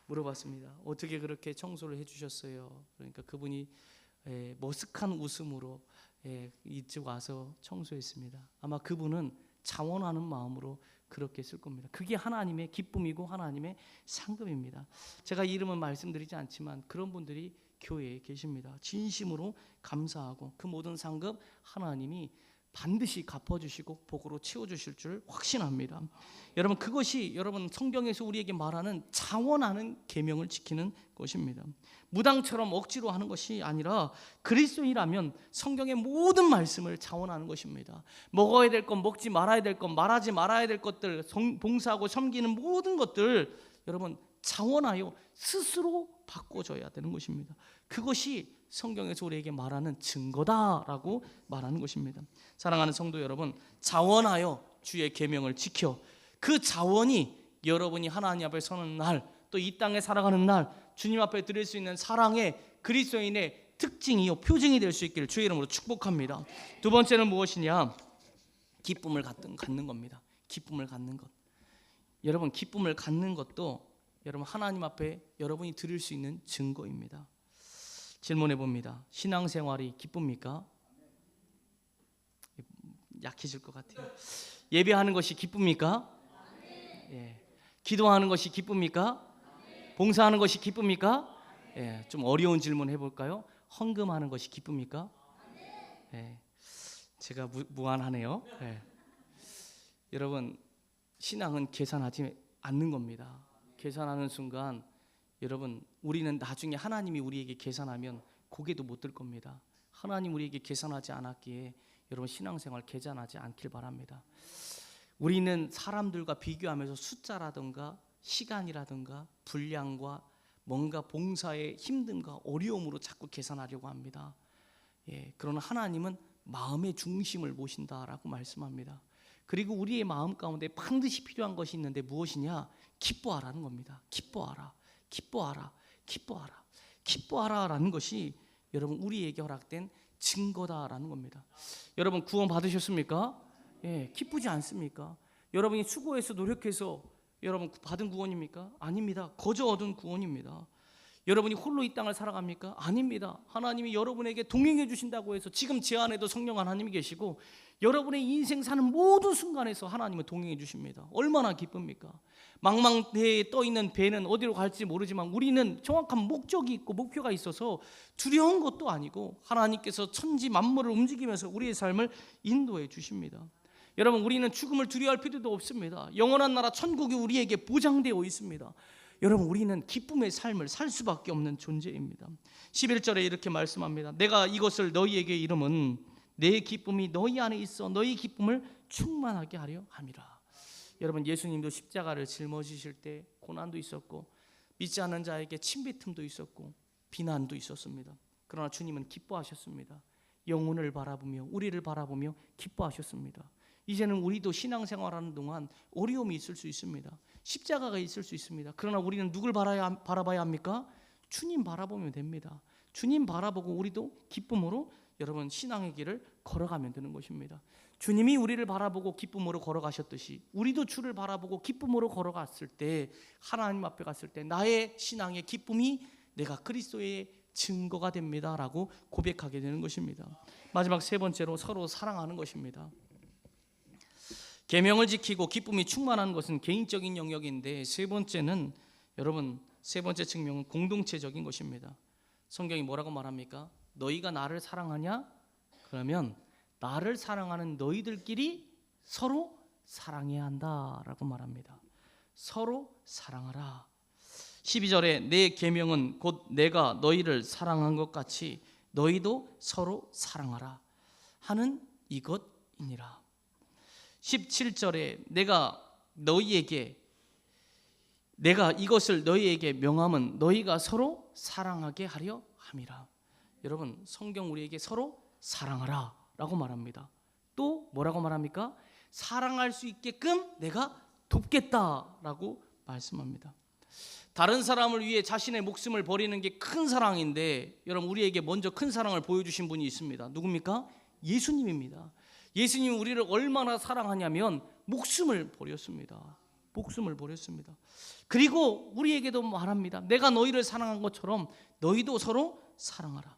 물어봤습니다. 어떻게 그렇게 청소를 해주셨어요? 그러니까 그분이 머쓱한 웃음으로 이쪽 와서 청소했습니다. 아마 그분은 자원하는 마음으로 그렇게 쓸 겁니다. 그게 하나님의 기쁨이고 하나님의 상급입니다. 제가 이름은 말씀드리지 않지만 그런 분들이 교회에 계십니다. 진심으로 감사하고 그 모든 상급 하나님이 반드시 갚아주시고 복으로 채워주실 줄 확신합니다. 여러분 그것이 여러분 성경에서 우리에게 말하는 자원하는 계명을 지키는 것입니다. 무당처럼 억지로 하는 것이 아니라 그리스도인이라면 성경의 모든 말씀을 자원하는 것입니다. 먹어야 될 것, 먹지 말아야 될 것, 말하지 말아야 될 것들, 봉사하고 섬기는 모든 것들 여러분 자원하여 스스로 바꿔줘야 되는 것입니다. 그것이 성경에서 우리에게 말하는 증거다라고 말하는 것입니다. 사랑하는 성도 여러분, 자원하여 주의 계명을 지켜 그 자원이 여러분이 하나님 앞에 서는 날, 또 이 땅에 살아가는 날 주님 앞에 드릴 수 있는 사랑의 그리스도인의 특징이요 표징이 될 수 있기를 주의 이름으로 축복합니다. 두 번째는 무엇이냐? 기쁨을 갖는 겁니다. 기쁨을 갖는 것. 여러분 기쁨을 갖는 것도 여러분 하나님 앞에 여러분이 드릴 수 있는 증거입니다. 질문해 봅니다. 신앙생활이 기쁩니까? 약해질 것 같아요. 예배하는 것이 기쁩니까? 예. 기도하는 것이 기쁩니까? 봉사하는 것이 기쁩니까? 예. 좀 어려운 질문 해볼까요? 헌금하는 것이 기쁩니까? 예. 제가 무한하네요. 예. 여러분 신앙은 계산하지 않는 겁니다. 계산하는 순간 여러분 우리는 나중에 하나님이 우리에게 계산하면 고개도 못 들 겁니다. 하나님 우리에게 계산하지 않았기에 여러분 신앙생활 계산하지 않길 바랍니다. 우리는 사람들과 비교하면서 숫자라든가 시간이라든가 분량과 뭔가 봉사의 힘듦과 어려움으로 자꾸 계산하려고 합니다. 그러나 하나님은 마음의 중심을 보신다라고 말씀합니다. 그리고 우리의 마음 가운데 반드시 필요한 것이 있는데 무엇이냐? 기뻐하라는 겁니다. 기뻐하라, 기뻐하라, 기뻐하라, 기뻐하라라는 것이 여러분 우리에게 허락된 증거다라는 겁니다. 여러분 구원 받으셨습니까? 기쁘지 않습니까? 여러분이 수고해서 노력해서 여러분 받은 구원입니까? 아닙니다. 거저 얻은 구원입니다. 여러분이 홀로 이 땅을 살아갑니까? 아닙니다. 하나님이 여러분에게 동행해 주신다고 해서 지금 제 안에도 성령 하나님이 계시고 여러분의 인생 사는 모든 순간에서 하나님은 동행해 주십니다. 얼마나 기쁩니까? 망망대해에 떠있는 배는 어디로 갈지 모르지만 우리는 정확한 목적이 있고 목표가 있어서 두려운 것도 아니고 하나님께서 천지 만물을 움직이면서 우리의 삶을 인도해 주십니다. 여러분 우리는 죽음을 두려워할 필요도 없습니다. 영원한 나라 천국이 우리에게 보장되어 있습니다. 여러분 우리는 기쁨의 삶을 살 수밖에 없는 존재입니다. 11절에 이렇게 말씀합니다. 내가 이것을 너희에게 이름은 내 기쁨이 너희 안에 있어 너희 기쁨을 충만하게 하려 함이라. 여러분 예수님도 십자가를 짊어지실 때 고난도 있었고 믿지 않는 자에게 침뱉음도 있었고 비난도 있었습니다. 그러나 주님은 기뻐하셨습니다. 영혼을 바라보며 우리를 바라보며 기뻐하셨습니다. 이제는 우리도 신앙생활하는 동안 어려움이 있을 수 있습니다. 십자가가 있을 수 있습니다. 그러나 우리는 누굴 바라봐야 합니까? 주님 바라보면 됩니다. 주님 바라보고 우리도 기쁨으로 여러분 신앙의 길을 걸어가면 되는 것입니다. 주님이 우리를 바라보고 기쁨으로 걸어가셨듯이 우리도 주를 바라보고 기쁨으로 걸어갔을 때 하나님 앞에 갔을 때 나의 신앙의 기쁨이 내가 그리스도의 증거가 됩니다라고 고백하게 되는 것입니다. 마지막 세 번째로 서로 사랑하는 것입니다. 계명을 지키고 기쁨이 충만한 것은 개인적인 영역인데 세 번째는 여러분 세 번째 측면은 공동체적인 것입니다. 성경이 뭐라고 말합니까? 너희가 나를 사랑하냐? 그러면 나를 사랑하는 너희들끼리 서로 사랑해야 한다라고 말합니다. 서로 사랑하라. 12절에 내 계명은 곧 내가 너희를 사랑한 것 같이 너희도 서로 사랑하라 하는 이것이니라. 17절에 내가 이것을 너희에게 명함은 너희가 서로 사랑하게 하려 함이라. 여러분 성경 우리에게 서로 사랑하라 라고 말합니다. 또 뭐라고 말합니까? 사랑할 수 있게끔 내가 돕겠다라고 말씀합니다. 다른 사람을 위해 자신의 목숨을 버리는 게 큰 사랑인데, 여러분 우리에게 먼저 큰 사랑을 보여주신 분이 있습니다. 누굽니까? 예수님입니다. 예수님이 우리를 얼마나 사랑하냐면 목숨을 버렸습니다. 목숨을 버렸습니다. 그리고 우리에게도 말합니다. 내가 너희를 사랑한 것처럼 너희도 서로 사랑하라.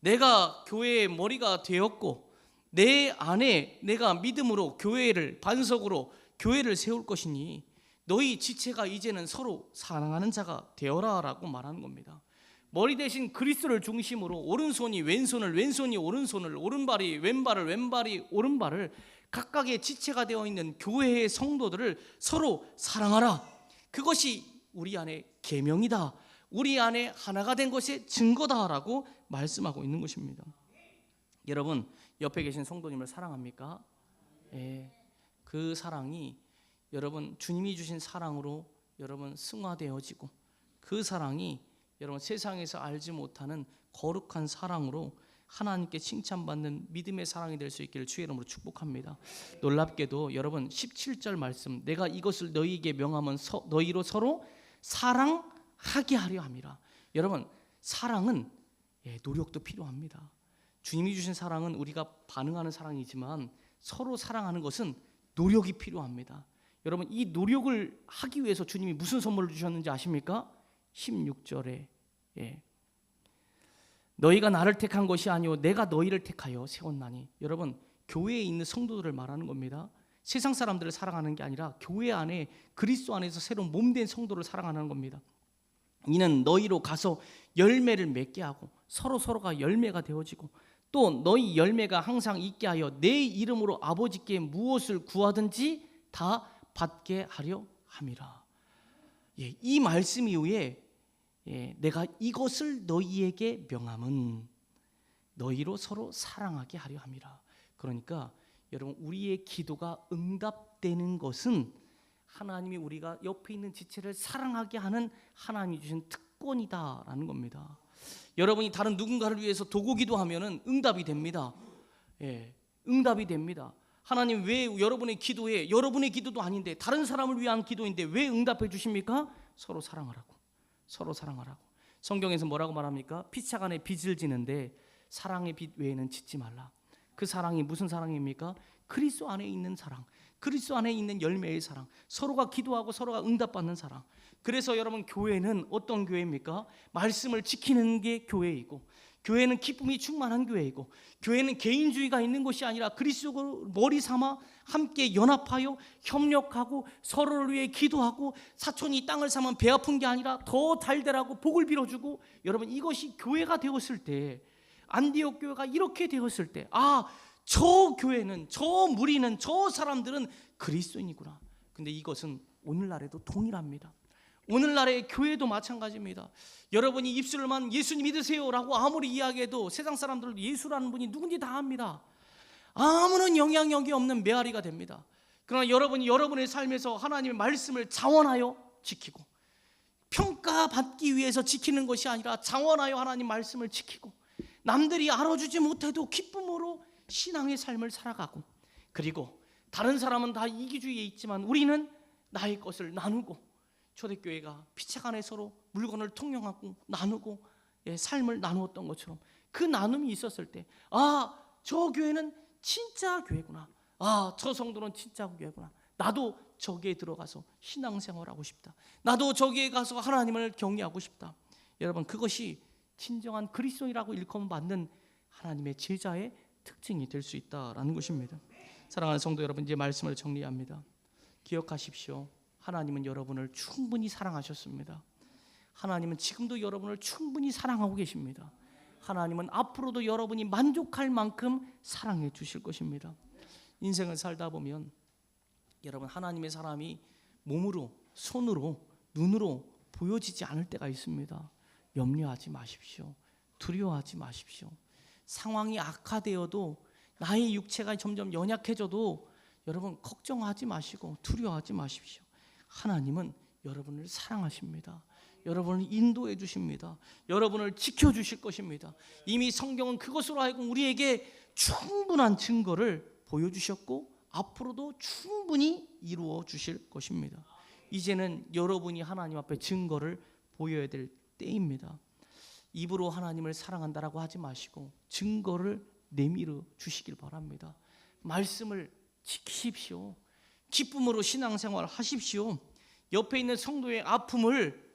내가 교회의 머리가 되었고 내 안에 내가 믿음으로 교회를, 반석으로 교회를 세울 것이니 너희 지체가 이제는 서로 사랑하는 자가 되어라 라고 말하는 겁니다. 머리 대신 그리스도를 중심으로 오른손이 왼손을, 왼손이 오른손을, 오른발이 왼발을, 왼발이 오른발을, 각각의 지체가 되어 있는 교회의 성도들을 서로 사랑하라. 그것이 우리 안에 계명이다, 우리 안에 하나가 된 것의 증거다라고 말씀하고 있는 것입니다. 여러분 옆에 계신 성도님을 사랑합니까? 예, 그 사랑이 여러분 주님이 주신 사랑으로 여러분 승화되어지고, 그 사랑이 여러분 세상에서 알지 못하는 거룩한 사랑으로 하나님께 칭찬받는 믿음의 사랑이 될 수 있기를 주의 이름으로 축복합니다. 놀랍게도 여러분 17절 말씀, 내가 이것을 너희에게 명하면 너희로 서로 사랑하게 하려 함이라. 여러분 사랑은 노력도 필요합니다. 주님이 주신 사랑은 우리가 반응하는 사랑이지만 서로 사랑하는 것은 노력이 필요합니다. 여러분 이 노력을 하기 위해서 주님이 무슨 선물을 주셨는지 아십니까? 16절에 너희가 나를 택한 것이 아니오 내가 너희를 택하여 세웠나니. 여러분 교회에 있는 성도들을 말하는 겁니다. 세상 사람들을 사랑하는 게 아니라 교회 안에 그리스도 안에서 새로운 몸된 성도를 사랑하는 겁니다. 이는 너희로 가서 열매를 맺게 하고 서로가 열매가 되어지고, 또 너희 열매가 항상 있게 하여 내 이름으로 아버지께 무엇을 구하든지 다 받게 하려 함이라. 이 말씀 이후에 내가 이것을 너희에게 명함은 너희로 서로 사랑하게 하려 함이라. 그러니까 여러분 우리의 기도가 응답되는 것은 하나님이 우리가 옆에 있는 지체를 사랑하게 하는 하나님이 주신 특권이다라는 겁니다. 여러분이 다른 누군가를 위해서 도구기도 하면은 응답이 됩니다. 응답이 됩니다. 하나님 왜 여러분의 기도에, 여러분의 기도도 아닌데 다른 사람을 위한 기도인데 왜 응답해 주십니까? 서로 사랑하라고. 서로 사랑하라고. 성경에서 뭐라고 말합니까? 피차 간에 빚을 지는데 사랑의 빚 외에는 짓지 말라. 그 사랑이 무슨 사랑입니까? 그리스도 안에 있는 사랑, 그리스도 안에 있는 열매의 사랑, 서로가 기도하고 서로가 응답받는 사랑. 그래서 여러분 교회는 어떤 교회입니까? 말씀을 지키는 게 교회이고, 교회는 기쁨이 충만한 교회이고, 교회는 개인주의가 있는 것이 아니라 그리스도를 머리 삼아 함께 연합하여 협력하고 서로를 위해 기도하고, 사촌이 땅을 사면 배 아픈 게 아니라 더 달달하고 복을 빌어주고. 여러분 이것이 교회가 되었을 때, 안디옥 교회가 이렇게 되었을 때, 저 교회는, 저 무리는, 저 사람들은 그리스도인이구나. 근데 이것은 오늘날에도 동일합니다. 오늘날의 교회도 마찬가지입니다. 여러분이 입술로만 예수님 믿으세요라고 아무리 이야기해도 세상 사람들은 예수라는 분이 누군지 다 압니다. 아무런 영향력이 없는 메아리가 됩니다. 그러나 여러분이 여러분의 삶에서 하나님의 말씀을 자원하여 지키고, 평가받기 위해서 지키는 것이 아니라 자원하여 하나님 말씀을 지키고, 남들이 알아주지 못해도 기쁨으로 신앙의 삶을 살아가고, 그리고 다른 사람은 다 이기주의에 있지만 우리는 나의 것을 나누고, 초대교회가 피차간에 서로 물건을 통용하고 나누고 삶을 나누었던 것처럼 그 나눔이 있었을 때, 저 교회는 진짜 교회구나, 저 성도는 진짜 교회구나, 나도 저기에 들어가서 신앙생활하고 싶다, 나도 저기에 가서 하나님을 경외하고 싶다. 여러분 그것이 진정한 그리스도인이라고 일컬어받는 하나님의 제자의 특징이 될 수 있다라는 것입니다. 사랑하는 성도 여러분, 이제 말씀을 정리합니다. 기억하십시오. 하나님은 여러분을 충분히 사랑하셨습니다. 하나님은 지금도 여러분을 충분히 사랑하고 계십니다. 하나님은 앞으로도 여러분이 만족할 만큼 사랑해 주실 것입니다. 인생을 살다 보면 여러분 하나님의 사람이 몸으로, 손으로, 눈으로 보여지지 않을 때가 있습니다. 염려하지 마십시오. 두려워하지 마십시오. 상황이 악화되어도, 나의 육체가 점점 연약해져도 여러분 걱정하지 마시고 두려워하지 마십시오. 하나님은 여러분을 사랑하십니다. 여러분을 인도해 주십니다. 여러분을 지켜주실 것입니다. 이미 성경은 그것으로 하여금 우리에게 충분한 증거를 보여주셨고 앞으로도 충분히 이루어 주실 것입니다. 이제는 여러분이 하나님 앞에 증거를 보여야 될 때입니다. 입으로 하나님을 사랑한다라고 하지 마시고 증거를 내밀어 주시길 바랍니다. 말씀을 지키십시오. 기쁨으로 신앙생활 하십시오. 옆에 있는 성도의 아픔을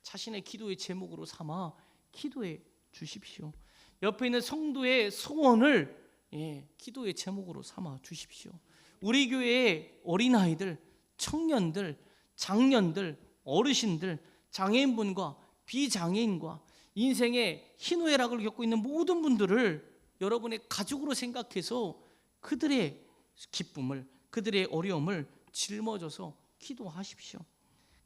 자신의 기도의 제목으로 삼아 기도해 주십시오. 옆에 있는 성도의 소원을 기도의 제목으로 삼아 주십시오. 우리 교회의 어린아이들, 청년들, 장년들, 어르신들, 장애인분과 비장애인과 인생의 희노애락을 겪고 있는 모든 분들을 여러분의 가족으로 생각해서 그들의 기쁨을, 그들의 어려움을 짊어져서 기도하십시오.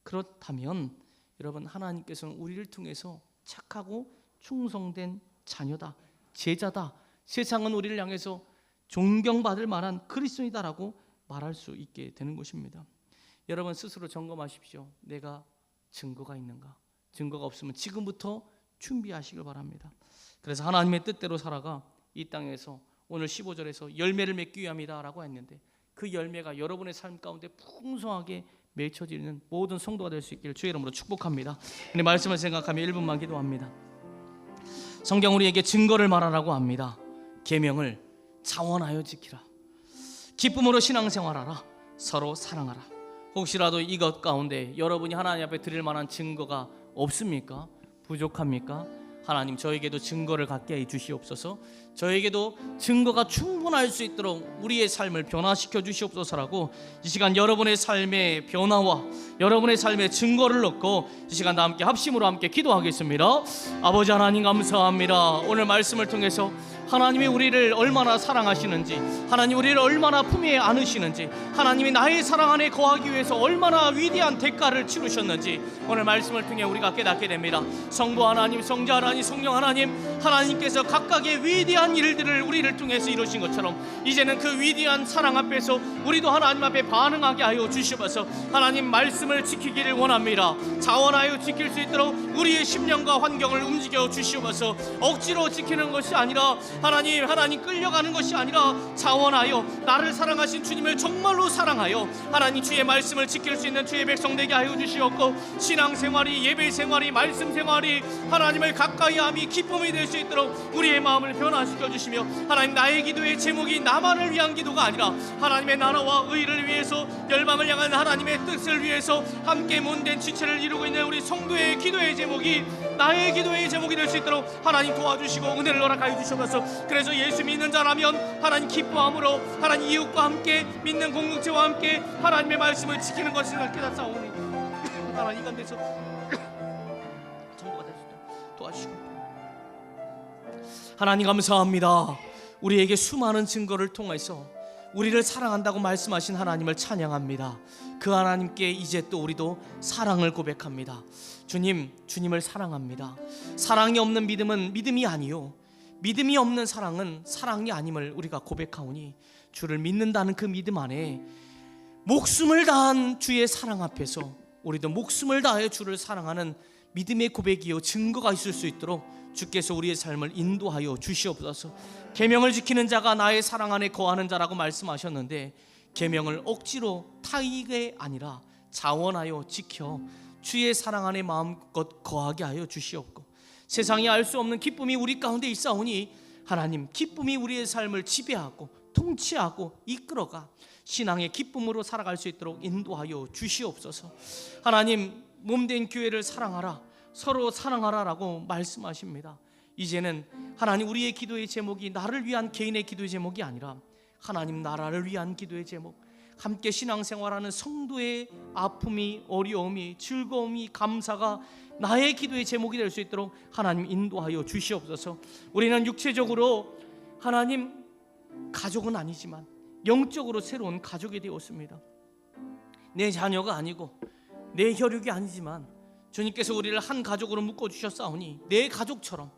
그렇다면 여러분, 하나님께서는 우리를 통해서 착하고 충성된 자녀다, 제자다, 세상은 우리를 향해서 존경받을 만한 그리스도이다라고 말할 수 있게 되는 것입니다. 여러분 스스로 점검하십시오. 내가 증거가 있는가? 증거가 없으면 지금부터 준비하시길 바랍니다. 그래서 하나님의 뜻대로 살아가 이 땅에서 오늘 15절에서 열매를 맺기 위함이다라고 했는데 그 열매가 여러분의 삶 가운데 풍성하게 맺혀지는 모든 성도가 될 수 있기를 주의 이름으로 축복합니다. 근데 말씀을 생각하며 1분만 기도합니다. 성경 우리에게 증거를 말하라고 합니다. 계명을 자원하여 지키라. 기쁨으로 신앙생활하라. 서로 사랑하라. 혹시라도 이것 가운데 여러분이 하나님 앞에 드릴 만한 증거가 없습니까? 부족합니까? 하나님 저에게도 증거를 갖게 해 주시옵소서. 저에게도 증거가 충분할 수 있도록 우리의 삶을 변화시켜 주시옵소서라고 이 시간 여러분의 삶의 변화와 여러분의 삶의 증거를 넣고 이 시간 다 함께 합심으로 함께 기도하겠습니다. 아버지 하나님 감사합니다. 오늘 말씀을 통해서 하나님이 우리를 얼마나 사랑하시는지, 하나님 우리를 얼마나 품에 안으시는지, 하나님이 나의 사랑 안에 거하기 위해서 얼마나 위대한 대가를 치르셨는지 오늘 말씀을 통해 우리가 깨닫게 됩니다. 성부 하나님, 성자 하나님, 성령 하나님, 하나님께서 각각의 위대한 일들을 우리를 통해서 이루신 것처럼 이제는 그 위대한 사랑 앞에서 우리도 하나님 앞에 반응하게 하여 주시옵소서. 하나님 말씀을 지키기를 원합니다. 자원하여 지킬 수 있도록 우리의 심령과 환경을 움직여 주시옵소서. 억지로 지키는 것이 아니라 하나님 끌려가는 것이 아니라 자원하여 나를 사랑하신 주님을 정말로 사랑하여 하나님 주의 말씀을 지킬 수 있는 주의 백성 되게 하여 주시옵고 신앙생활이, 예배생활이, 말씀생활이 하나님을 가까이함이 기쁨이 될 수 있도록 우리의 마음을 변화시켜 주시며 하나님 나의 기도의 제목이 나만을 위한 기도가 아니라 하나님의 나라와 의를 위해서 열방을 향한 하나님의 뜻을 위해서 함께 문된 지체를 이루고 있는 우리 성도의 기도의 제목이 나의 기도의 제목이 될 수 있도록 하나님 도와주시고 은혜를 허락하여 주셔서 그래서 예수 믿는 자라면 하나님 기뻐함으로 하나님 이웃과 함께 믿는 공동체와 함께 하나님의 말씀을 지키는 것을 깨닫사오니 하나님 이 가운데서 정보가 될 수 있도록 도와주시고 하나님 감사합니다. 우리에게 수많은 증거를 통해서 우리를 사랑한다고 말씀하신 하나님을 찬양합니다. 그 하나님께 이제 또 우리도 사랑을 고백합니다. 주님을 사랑합니다. 사랑이 없는 믿음은 믿음이 아니요 믿음이 없는 사랑은 사랑이 아님을 우리가 고백하오니 주를 믿는다는 그 믿음 안에 목숨을 다한 주의 사랑 앞에서 우리도 목숨을 다해 주를 사랑하는 믿음의 고백이요 증거가 있을 수 있도록 주께서 우리의 삶을 인도하여 주시옵소서. 계명을 지키는 자가 나의 사랑 안에 거하는 자라고 말씀하셨는데 계명을 억지로 타이게 아니라 자원하여 지켜 주의 사랑 안에 마음껏 거하게 하여 주시옵고 세상이 알 수 없는 기쁨이 우리 가운데 있사오니 하나님 기쁨이 우리의 삶을 지배하고 통치하고 이끌어가 신앙의 기쁨으로 살아갈 수 있도록 인도하여 주시옵소서. 하나님 몸된 교회를 사랑하라, 서로 사랑하라라고 말씀하십니다. 이제는 하나님 우리의 기도의 제목이 나를 위한 개인의 기도의 제목이 아니라 하나님 나라를 위한 기도의 제목, 함께 신앙생활하는 성도의 아픔이, 어려움이, 즐거움이, 감사가 나의 기도의 제목이 될 수 있도록 하나님 인도하여 주시옵소서. 우리는 육체적으로 하나님 가족은 아니지만 영적으로 새로운 가족이 되었습니다. 내 자녀가 아니고 내 혈육이 아니지만 주님께서 우리를 한 가족으로 묶어주셨사오니 내 가족처럼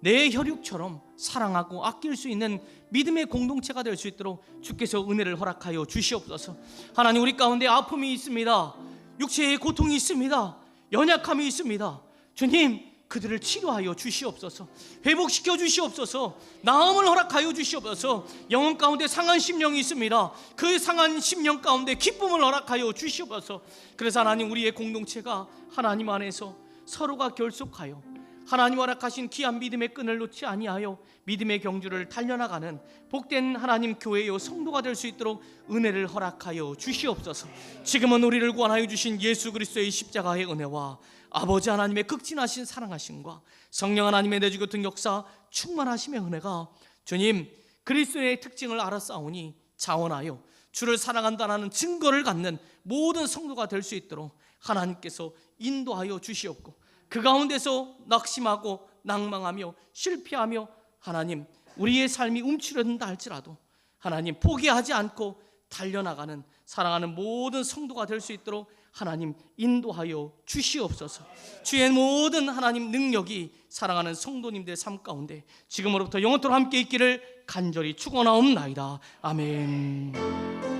내 혈육처럼 사랑하고 아낄 수 있는 믿음의 공동체가 될 수 있도록 주께서 은혜를 허락하여 주시옵소서. 하나님 우리 가운데 아픔이 있습니다. 육체의 고통이 있습니다. 연약함이 있습니다. 주님 그들을 치료하여 주시옵소서. 회복시켜 주시옵소서. 나음을 허락하여 주시옵소서. 영혼 가운데 상한 심령이 있습니다. 그 상한 심령 가운데 기쁨을 허락하여 주시옵소서. 그래서 하나님, 우리의 공동체가 하나님 안에서 서로가 결속하여 하나님 허락하신 귀한 믿음의 끈을 놓지 아니하여 믿음의 경주를 달려나가는 복된 하나님 교회요 성도가 될 수 있도록 은혜를 허락하여 주시옵소서. 지금은 우리를 구원하여 주신 예수 그리스도의 십자가의 은혜와 아버지 하나님의 극진하신 사랑하심과 성령 하나님의 내주 교통 역사 충만하심의 은혜가 주님 그리스도의 특징을 알아싸우니 자원하여 주를 사랑한다는 증거를 갖는 모든 성도가 될 수 있도록 하나님께서 인도하여 주시옵고, 그 가운데서 낙심하고 낭망하며 실패하며 하나님 우리의 삶이 움츠러든다 할지라도 하나님 포기하지 않고 달려나가는 사랑하는 모든 성도가 될 수 있도록 하나님 인도하여 주시옵소서. 주의 모든 하나님 능력이 사랑하는 성도님들의 삶 가운데 지금으로부터 영원토록 함께 있기를 간절히 축원하옵나이다. 아멘.